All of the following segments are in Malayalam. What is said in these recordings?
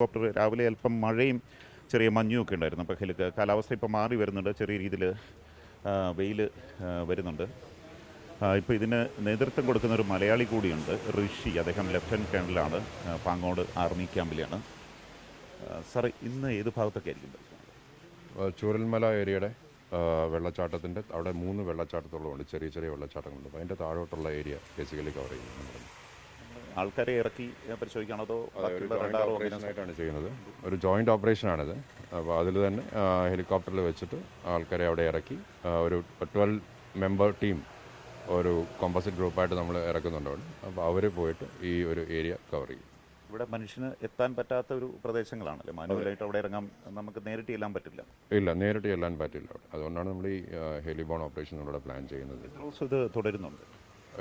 ഹെലികോപ്റ്റർ രാവിലെ അല്പം മഴയും ചെറിയ മഞ്ഞും ഒക്കെ ഉണ്ടായിരുന്നു. അപ്പോൾ കാലാവസ്ഥ ഇപ്പോൾ മാറി വരുന്നുണ്ട്, ചെറിയ രീതിയിൽ വെയിൽ വരുന്നുണ്ട്. ഇപ്പോൾ ഇതിന് നേതൃത്വം കൊടുക്കുന്ന ഒരു മലയാളി കൂടിയുണ്ട്, ഋഷി. അദ്ദേഹം ലെഫ്റ്റനൻറ്റ് കേണലാണ്, പാങ്ങോട് ആർമി ക്യാമ്പിലാണ്. സാർ, ഇന്ന് ഏത് ഭാഗത്തൊക്കെ ആയിരിക്കും? ചൂരൽമല ഏരിയയുടെ വെള്ളച്ചാട്ടത്തിൻ്റെ അവിടെ 3 വെള്ളച്ചാട്ടത്തോളമുണ്ട്, ചെറിയ ചെറിയ വെള്ളച്ചാട്ടങ്ങളുണ്ട്. അപ്പോൾ അതിൻ്റെ താഴോട്ടുള്ള ഏരിയ ബേസിക്കലി കവർ ചെയ്യുന്നത്. ആൾക്കാരെ ഇറക്കി പരിശോധിക്കുകയാണോ അതോ ഓപ്പറേഷനായിട്ടാണ് ചെയ്യുന്നത്? ഒരു ജോയിൻ്റ് ഓപ്പറേഷനാണിത്. അപ്പോൾ അതിൽ തന്നെ ഹെലികോപ്റ്ററിൽ വെച്ചിട്ട് ആൾക്കാരെ അവിടെ ഇറക്കി ഒരു 12 മെമ്പർ ടീം, ഒരു കോമ്പോസിറ്റ് ഗ്രൂപ്പായിട്ട് നമ്മൾ ഇറക്കുന്നുണ്ട് അവിടെ. അപ്പോൾ അവർ പോയിട്ട് ഈ ഒരു ഏരിയ കവർ ചെയ്യും. ഇവിടെ മനുഷ്യന് എത്താൻ പറ്റാത്ത ഒരു പ്രദേശങ്ങളാണല്ലേ? മാനുവലായിട്ട് അവിടെ ഇറങ്ങാൻ നമുക്ക് നേരിട്ട് ചെല്ലാൻ പറ്റില്ല. ഇല്ല, നേരിട്ട് ചെല്ലാൻ പറ്റില്ല അവിടെ. അതുകൊണ്ടാണ് നമ്മൾ ഈ ഹെലിബോൺ ഓപ്പറേഷൻ നമ്മളിവിടെ പ്ലാൻ ചെയ്യുന്നത്. ഇത് തുടരുന്നുണ്ട്.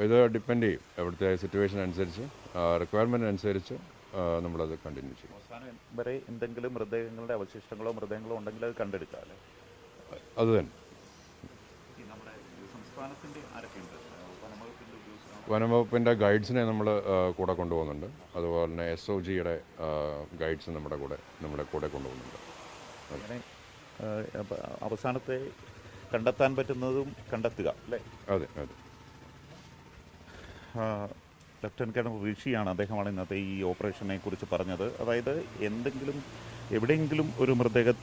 ഇത് ഡിപ്പെൻഡ് ചെയ്യും, എവിടുത്തെ സിറ്റുവേഷൻ അനുസരിച്ച്, റിക്വയർമെൻറ്റ് അനുസരിച്ച് നമ്മളത് കണ്ടിന്യൂ ചെയ്യും. അവസാനം വരെ എന്തെങ്കിലും മൃതദേഹങ്ങളുടെ അവശിഷ്ടങ്ങളോ ഉണ്ടെങ്കിൽ അത് കണ്ടെടുക്കാം അല്ലേ? അത് തന്നെ. നമ്മുടെ സംസ്ഥാനത്തിൻ്റെ ആരൊക്കെയുണ്ട്? വനംവകുപ്പിൻ്റെ ഗൈഡ്സിനെ നമ്മൾ കൂടെ കൊണ്ടുപോകുന്നുണ്ട്. അതുപോലെ തന്നെ SOGയുടെ ഗൈഡ്സ് നമ്മുടെ കൂടെ കൊണ്ടുപോകുന്നുണ്ട്. അങ്ങനെ അവസാനത്തെ കണ്ടെത്താൻ പറ്റുന്നതും കണ്ടെത്തുക അല്ലേ? അതെ അതെ. ലെഫ്റ്റനൻറ്റ് കേണൽ ഋഷിയാണ്, അദ്ദേഹമാണ് ഇന്നത്തെ ഈ ഓപ്പറേഷനെ കുറിച്ച് പറഞ്ഞത്. അതായത് എവിടെയെങ്കിലും ഒരു മൃതദേഹം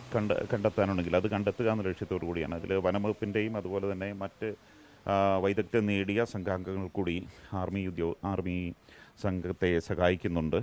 കണ്ടെത്താനുണ്ടെങ്കിൽ അത് കണ്ടെത്തുക എന്ന ലക്ഷ്യത്തോടു കൂടിയാണ്. അതിൽ വനംവകുപ്പിൻ്റെയും അതുപോലെ തന്നെ മറ്റ് വൈദഗ്ധ്യം നേടിയ സംഘാംഗങ്ങൾ കൂടി ആർമി സംഘത്തെ സഹായിക്കുന്നുണ്ട്.